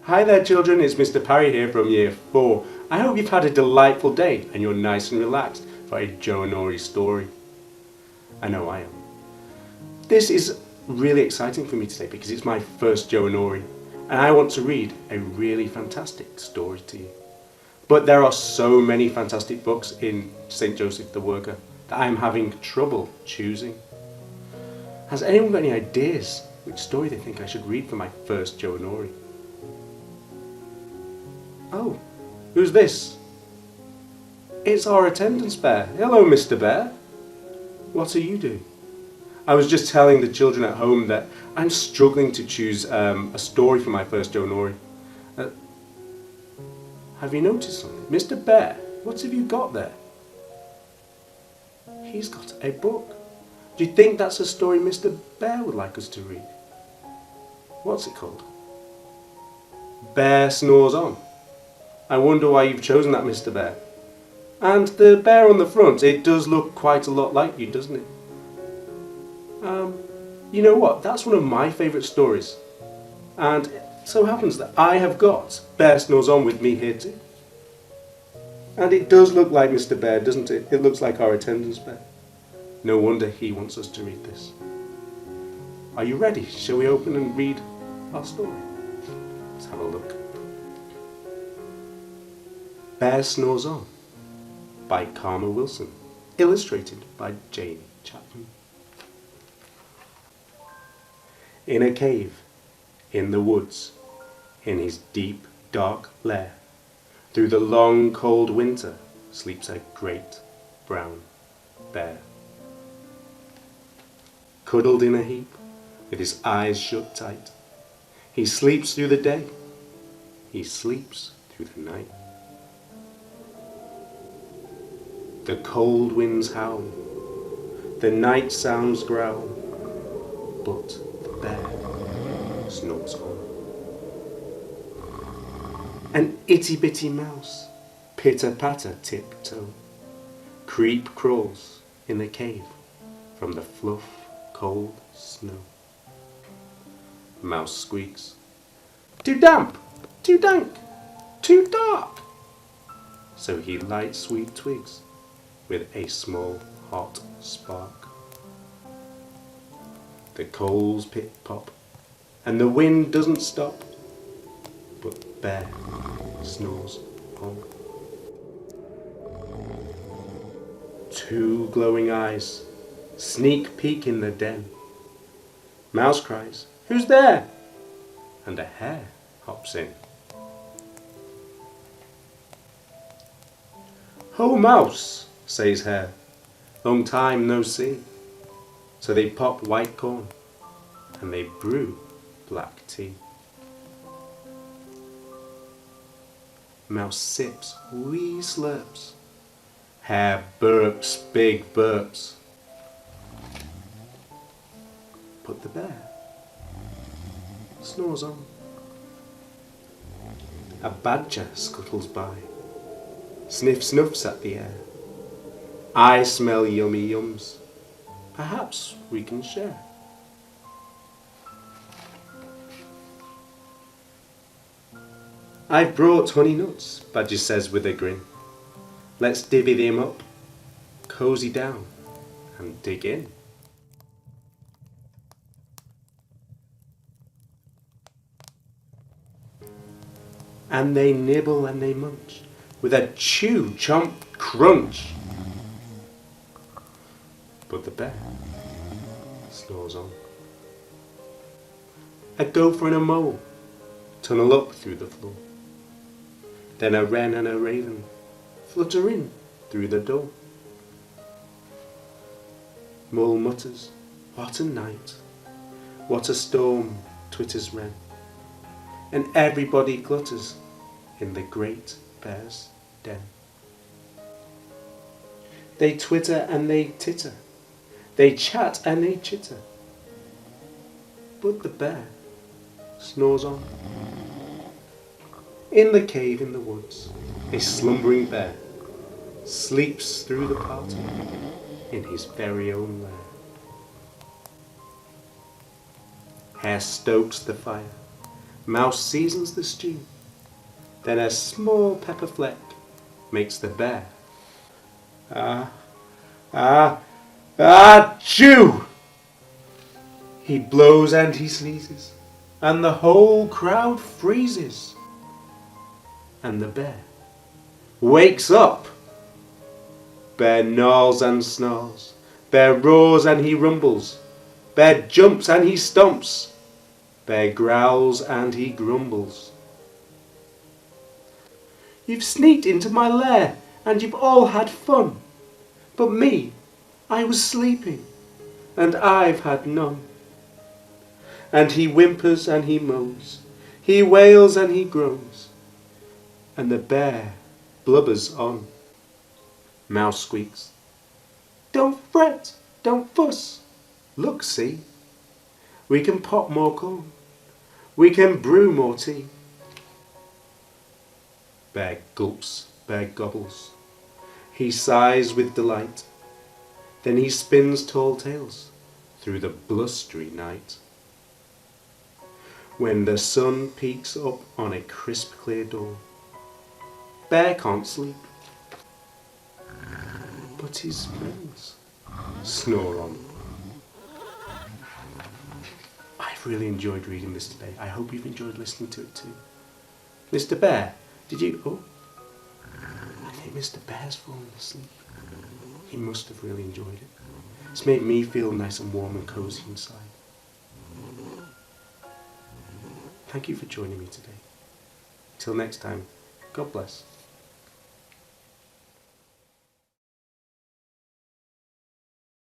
Hi there children, it's Mr. Parry here from Year 4. I hope you've had a delightful day and you're nice and relaxed for a Joe and Nori story. I know I am. This is really exciting for me today because it's my first Joe and Nori and I want to read a really fantastic story to you. But there are so many fantastic books in St. Joseph the Worker that I'm having trouble choosing. Has anyone got any ideas which story they think I should read for my first Joe and Nori? Oh, who's this? It's our attendance bear. Hello, Mr. Bear. What are you doing? I was just telling the children at home that I'm struggling to choose a story for my first Joe and Nori. Have you noticed something? Mr. Bear, what have you got there? He's got a book. Do you think that's a story Mr. Bear would like us to read? What's it called? Bear Snores On. I wonder why you've chosen that, Mr. Bear. And the bear on the front, it does look quite a lot like you, doesn't it? You know what? That's one of my favourite stories. And it so happens that I have got Bear Snores On with me here too. And it does look like Mr. Bear, doesn't it? It looks like our attendance bear. No wonder he wants us to read this. Are you ready? Shall we open and read our story? Let's have a look. Bear Snores On by Karma Wilson, illustrated by Jane Chapman. In a cave, in the woods, in his deep, dark lair, through the long, cold winter, sleeps a great, brown bear. Cuddled in a heap, with his eyes shut tight, he sleeps through the day, he sleeps through the night. The cold winds howl, the night sounds growl, but the bear snores on. An itty-bitty mouse, pitter-patter tiptoe, creep crawls in the cave from the fluff cold snow. Mouse squeaks, too damp, too dank, too dark. So he lights sweet twigs with a small hot spark. The coals pit-pop and the wind doesn't stop, but Bear snores on. Two glowing eyes sneak peek in the den. Mouse cries, "Who's there?" And a hare hops in. "Ho, Mouse," says Hare, "long time no see." So they pop white corn and they brew black tea. Mouse sips wee slurps. Hare burps big burps. But the bear snores on. A badger scuttles by, sniff snuffs at the air. I smell yummy yums. Perhaps we can share. "I've brought honey nuts," Badger says with a grin. "Let's divvy them up, cozy down and dig in." And they nibble and they munch with a chew, chomp, crunch. But the bear snores on. A gopher and a mole tunnel up through the floor. Then a wren and a raven flutter in through the door. Mole mutters, "What a night, what a storm," twitters wren. And everybody clutters in the great bear's den. They twitter and they titter, they chat and they chitter, but the bear snores on. In the cave in the woods, a slumbering bear sleeps through the party in his very own lair. Hare stokes the fire, Mouse seasons the stew. Then a small pepper fleck makes the bear. Ah, ah, chew! He blows and he sneezes, and the whole crowd freezes. And the bear wakes up. Bear gnarls and snarls. Bear roars and he rumbles. Bear jumps and he stomps. Bear growls and he grumbles. You've sneaked into my lair and you've all had fun. But me, I was sleeping and I've had none. And he whimpers and he moans. He wails and he groans. And the bear blubbers on. Mouse squeaks. Don't fret, don't fuss. Look, see. We can pop more corn. We can brew more tea. Bear gulps, bear gobbles. He sighs with delight. Then he spins tall tales through the blustery night. When the sun peeks up on a crisp clear dawn, Bear can't sleep, but his friends snore on. I've really enjoyed reading this today. I hope you've enjoyed listening to it too. Mr. Bear, did you... Oh, I think Mr. Bear's fallen asleep. He must have really enjoyed it. It's made me feel nice and warm and cosy inside. Thank you for joining me today. Till next time, God bless.